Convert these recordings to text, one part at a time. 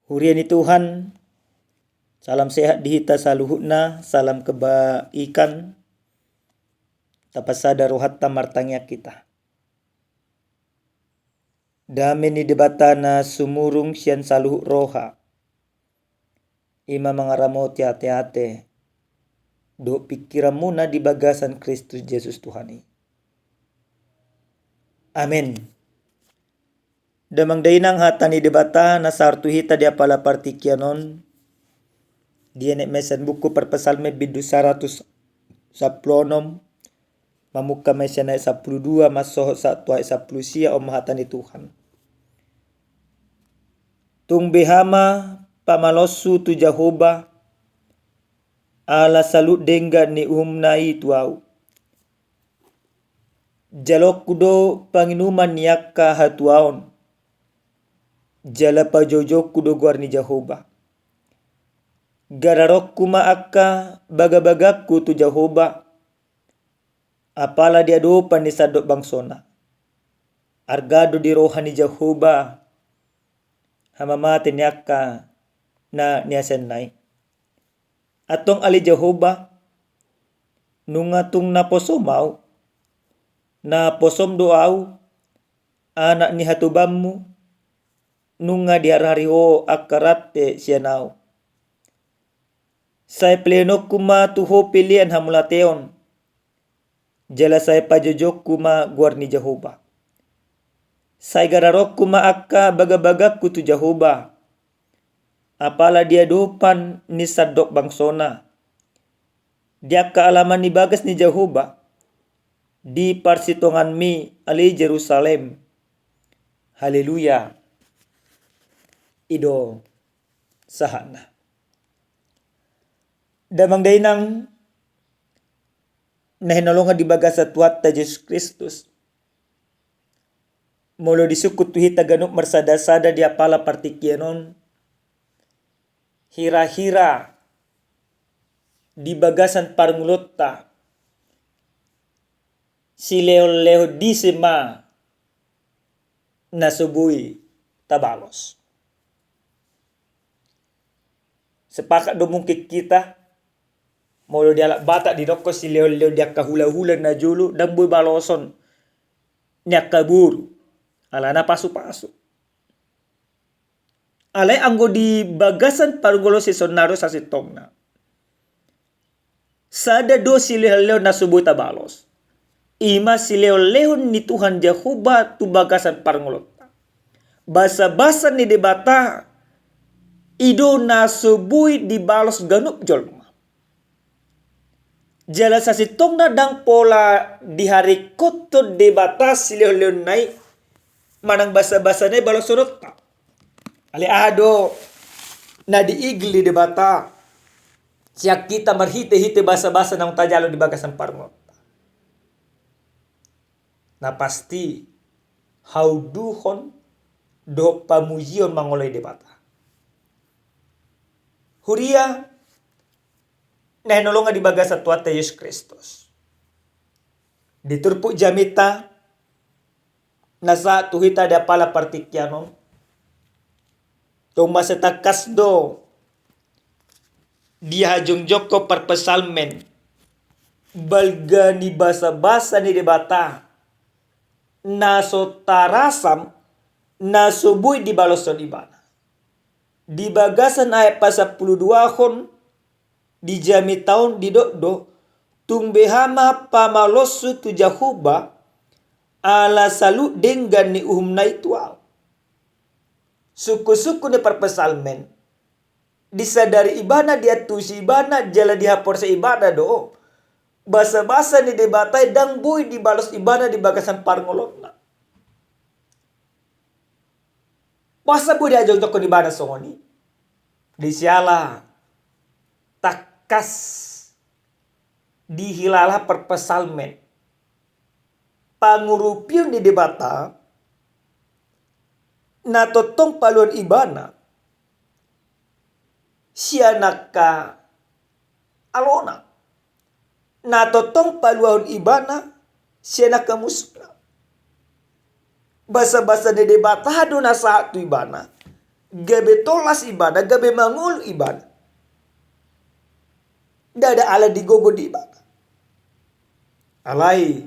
Huriani Tuhan, salam sehat di hita saluhutna, salam kebaikan, tapasada rohatta martangya kita. Dami ni debatana sumurung sian saluhut roha. Ima mangaramo ate-ate. Do pikiranmu na di bagasan Kristus Yesus Tuhani. Amin. Damang dainang hatani debata na sartu hita dia pala partikianon. Dia nek mesen buku perpesalme bidu 100 saplonom. Mamuka mesen ayat 12 masoh 1 ayat 10 sia om hatani Tuhan. Tung behama pamalosu tu Jehovah ala salut dengga ni umnai tuau. Jalok kudo panginuman yakka hatuaon. Jala pajojo kudo guarni Jehovah. Gararok kuma akka baga-bagaku tu Jehovah. Apala dia do panisadok bangsona. Argado di rohani Jehovah. Hamamate nyaka na niasen nai. Atong ali Jehovah nungatung na posomau. Na posom doau anak ni hatubammu nunga diarari o akarate sianau. Saya pleno kuma tuho pilihan hamulateon. Jala saya pajojok kuma guarni Jehovah. Saya gararok kuma akka baga-baga kutu Jehovah. Apala dia dopan ni sadok bangsona. Dia kealaman ni bagas ni Jehovah. Di parsitongan mi ali Jerusalem. Haleluya. Ido sahana. Damang dainang nahinolongan di bagasa tuatta Yesus Kristus. Molo disukut tuhita ganuk mersada-sada dia pala partikianon. Hira-hira di bagasan parngulota. Si leo-leo di sema nasubui tabalos. Sepakat do mungkin kita molo dia lak batak di doko si leo-leo dia kahula-hula na julu dan bui baloson nya kaburu alana pasu-pasu. Alai anggo di bagasan pargolo si sonaro sa sitongna. Sada do si leo-leo nasubui tabalos. Ima si leo-leo ni Tuhan Jehovah tu bagasan parngolota. Basa-basa ni debata ido nasubui dibalos ganup jolma. Jala sasitong na dang pola di hari koto debata si leo-leo nai manang basa-basa nai balos surut. Ali ado na diigli debata siyak kita marhite-hite basa-basa nang tajalo di bagasan parngolota. Na pasti hauduhon do pamujion mangolay debata. Huria nahinolongan di bagasa tuata Yesus Kristus. Diturpuk jamita nasa tuhita da pala partikianon. Tuma setakas do dia hajung joko perpesalmen. Balga ni basa-basa ni debata. Naso tarasam nasubui di baloson ibana. Di bagasan ayat pasal 12 hon di jami tahun di dokdo tumbehama pamalosu tu Jehovah ala salu denggan ni uhumnai tuau. Suku-suku ni perpesalmen disadari ibana dia tusi ibana jala dihapor sa ibana do. Basa-basa ni debatai dang bui dibalos ibana di bagasan parngolotna. Basa bui dia jong toko di bana songoni. Di siala takas dihilala perpesalmen. Pangurupion di debata na totong paluan ibana sianaka alona. Na totong paluan ibana sianaka musna. Basa-basa de debata hado na satu ibana. gabe tolas ibadah, gabe mangul ibadah. Dada ala digogo di ibadah. Alai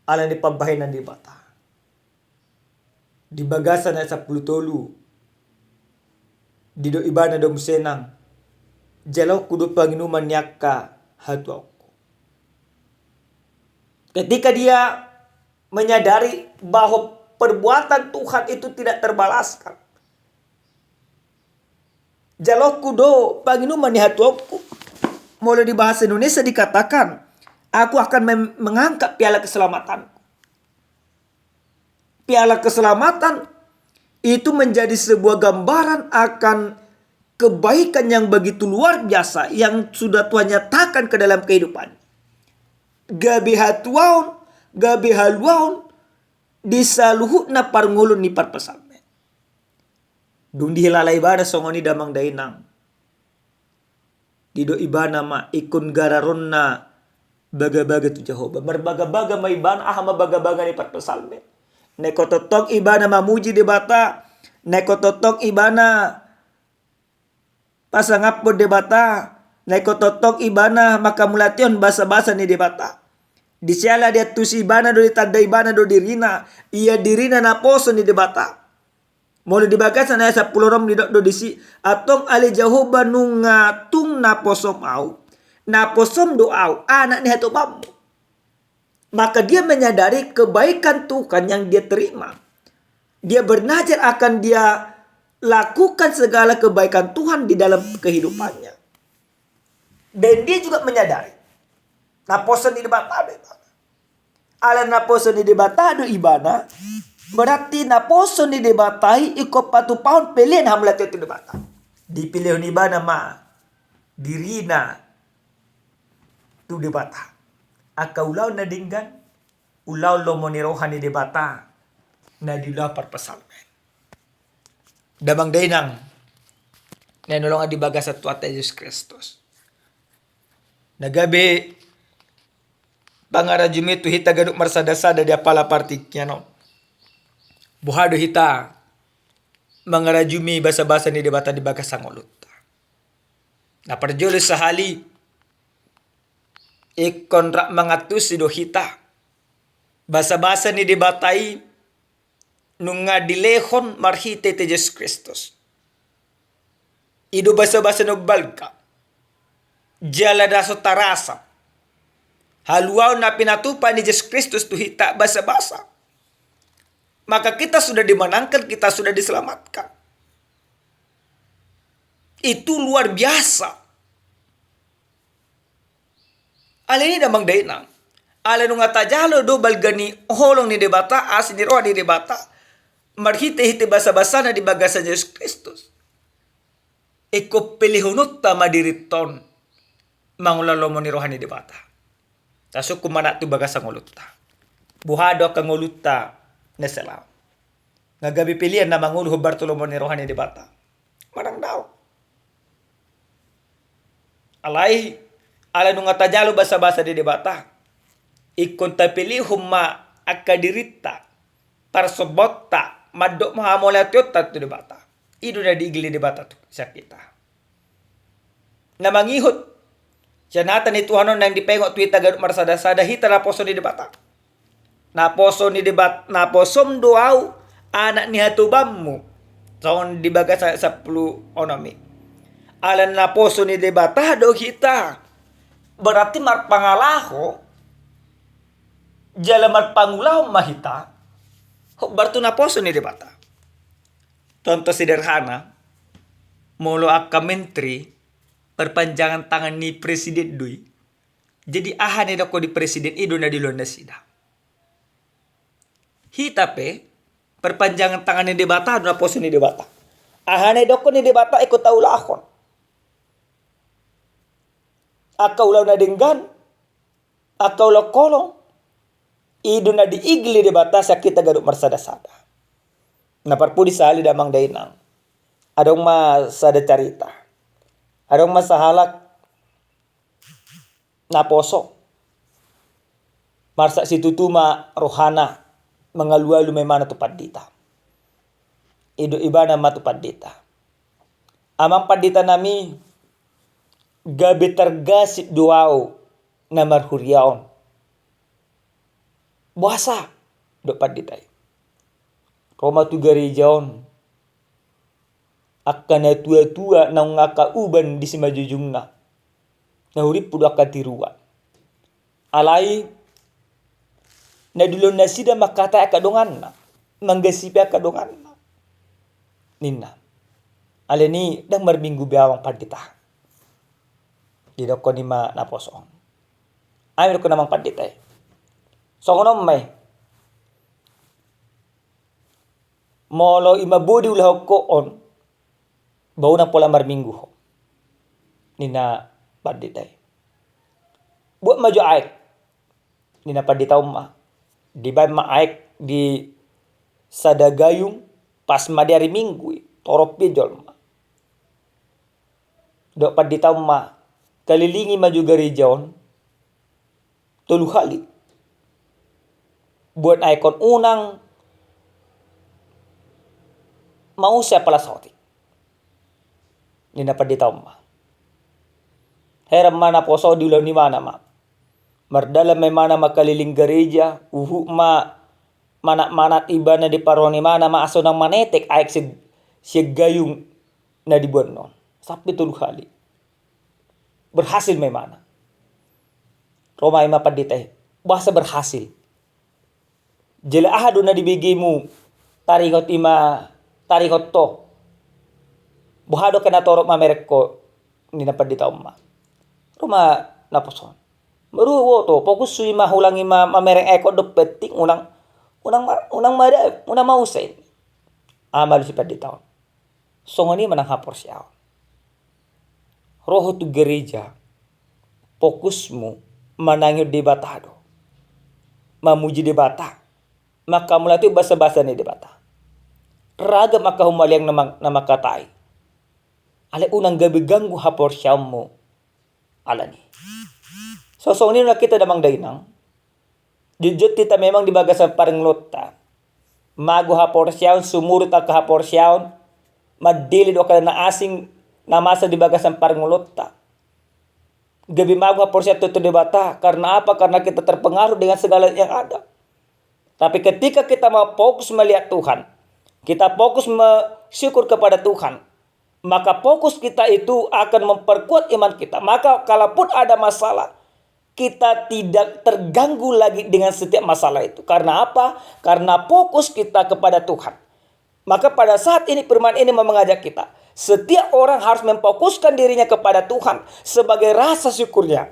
ala ni pambahinan di bata. Di bagasan na 10 tolu. Dido ibadah do musenang. Jalaw kudo panginuman nyaka hatu aku. Ketika dia menyadari bahwa perbuatan Tuhan itu tidak terbalaskan. Jalaw kudo panginuman ni hatu aku. Mulai di bahasa Indonesia dikatakan, aku akan mengangkat piala keselamatan. Piala keselamatan itu menjadi sebuah gambaran akan kebaikan yang begitu luar biasa yang sudah Tuhan nyatakan ke dalam kehidupan. Gabi hatuaun, gabi haluaun, disaluhutna parngulun ni parpesame. Dung dihilalai ibadah songoni damang dainang. Dido ibana ma ikun gararonna baga-baga tu Jehovah. Berbaga-baga ma ibana aha baga-baga ni parpesalme. Neko totok ibana mamuji di bata. Neko totok ibana pasangapo di bata. Neko totok ibana makamulation basa-basa ni di bata. Di siala dia tusi ibana do ditanda ibana do dirina. Ia dirina na poso ni di bata. Mulai dibagasan na 10 rom do disi. Atong ali Jehovah nungatung na posom au. Na posom do au. Anak ni hatu bamu. Maka dia menyadari kebaikan Tuhan yang dia terima. Dia bernazar akan dia lakukan segala kebaikan Tuhan di dalam kehidupannya. Dan dia juga menyadari. Naposon di debatado ibana. Ala naposon di debatado ibana. Berarti naposon di debatai ikut patu paun pilihan hamlat itu debata. Dipilih ibana ma. Dirina. Tu debata. Aka ulaw na dinggan, ulaw lo monirohan ni debata, na dilapar pasalmen. Damang dainang, nanulong di baga sa tuwata Yesus Kristus. Nagabi, pangarajumi tu hita gaduk marsada-sada di apala partiknya no. Buhado hita, mangarajumi basa-basa ni debata di baga sangolut. Naparjulis sa hali, ikon rak mangatus si dohita. Basa-basa ni debatai nunga dilehon marhite te Yesus Kristus. Ido basa-basa nagbalka. Jala daso tarasa. Haluaw na pinatupa ni Yesus Kristus tuhita basa-basa. Maka kita sudah dimenangkan, kita sudah diselamatkan. Itu luar biasa. Ala ini damang dainang. Ala nung atajalo do balgani holong ni debata as ni roa ni debata. Marhite-hite basa-basa na di bagasan Yesus Kristus. Iko pilihunot ta madiriton. Mangulalo mo ni roha ni debata. Tasuk kumana tu bagasan nguluta. Buhado ka nguluta na salam. Ngagabi pilihan na manguluh Bartolomeo ni roha ni debata. Manang daw. Alay ala nung atajalo basa-basa di debata. Ikon tapili humma akadirita. Parsobota. Madok mahamolatiot tatu debata. Ido na diigli debata tu sa kita. Na mangihot. Siya natan ni Tuhanon nang dipengok tuita gaduk marsada-sada hita na poso ni debata. Na poso ni debat. Na posom doaw. Anak ni hatubammu. Soon dibaga sa 10 onomi. Alan na poso ni debata do kita. Berarti marpangalaho jala marpangulaho mahita berarti naposo ni debata. Contoh sederhana, molo akka menteri perpanjangan tangan ni presiden dui. Jadi ahane dako di presiden ido na dilon na sida. Hitape perpanjangan tangan ni debata do naposo ni debata. Ahane dako ni debata ikut taulahon. Akaw law na dinggan, akaw law kolong, ido na diigli di bata sa kita gaduk marsada-sada. Naparpudi sa hali damang dainang. Adong masada carita. Adong masahalak na poso. Marsa si tutuma rohana mangalualu may mana tupad dita. Ido iba na matupad dita. Amang pandita nami gabi tergasit duao na marhuriaon. Buasa do pandita. Roma tu garijaon. Akana tua-tua na ngakauban di simajujungna. Na hurip pudo akatiruan. Alai na dulon na sida makata akadongan na. Manggasipi akadongan na. Nina. Aleni dang marminggu biawang pandita. Dida ko ni ma naposong. Ayo ko namang pandita. So kono may. Molo imabudi ulah ko on. Bau na pola marminggu ho. Nina pandita. Buat maju aik. Nina pandita umma. Di bay maaik di sadagayung pas madari minggu. Torop pijol ma. Dok pandita umma. Kalilingi maju garijaon. Tulu kali. Buat aikon unang. Mau siya pala soti. Nina pandita umma. Heram mana poso di ulang ni mana ma. Mardala may mana makaliling gereja. Manat iba na di paroni mana maaso ng manetek. Aik siya gayung na dibuat non. Sampai tulu kali. Berhasil may mana. Roma ima pandita. Bahasa berhasil. Jela ahado na dibigay mo. Tarikot to. Buhado ka na torok mamerek ko. Hindi na pandita umma. Roma naposon. Maruwo to. Fokus suy mahulang ima mamerek eko do peting. Unang mausain. Amal si pandita. So ngani manang hapor siya. Roho tu gereja. Fokusmu manangyo debatado. Mamuji debata. Maka mula tu basa-basa ni debata. Raga maka humaliang na makatay. Ale unang gabi ganggu hapor siya mo. Alani. So nino nakita namang dainang. Jujut tita memang dibagasan parang lota. Mago hapor siya. Sumurut ka hapor siya. Madili do ka na asing namasa dibagasan parang lota. Gabi mago hapor siya tuto debata. Karena apa? Karena kita terpengaruh dengan segala yang ada. Tapi ketika kita mau fokus melihat Tuhan. Kita fokus bersyukur kepada Tuhan. Maka fokus kita itu akan memperkuat iman kita. Maka kalaupun ada masalah. Kita tidak terganggu lagi dengan setiap masalah itu. Karena apa? Karena fokus kita kepada Tuhan. Maka pada saat ini firman ini mengajak kita. Setiap orang harus memfokuskan dirinya kepada Tuhan. Sebagai rasa syukurnya.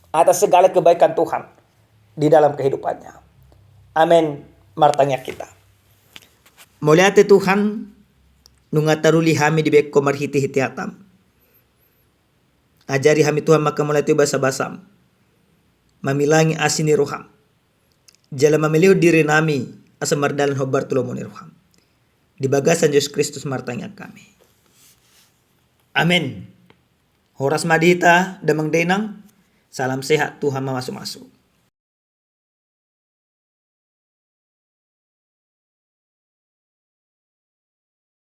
Atas segala kebaikan Tuhan. Di dalam kehidupannya. Amin. Martanya kita. Muliate Tuhan. Nungataruli hami di beko marhiti-hiti hatam. Ajari hami Tuhan maka mulai tu basa-basam. Mamilangi asini roham. Jala mamiliw diri nami. Asa mardalan hobar tulomoni roham. Di bagasan Yesus Kristus martanya kami. Amin. Horas madita damang denang. Salam sehat Tuhan masuk-masuk.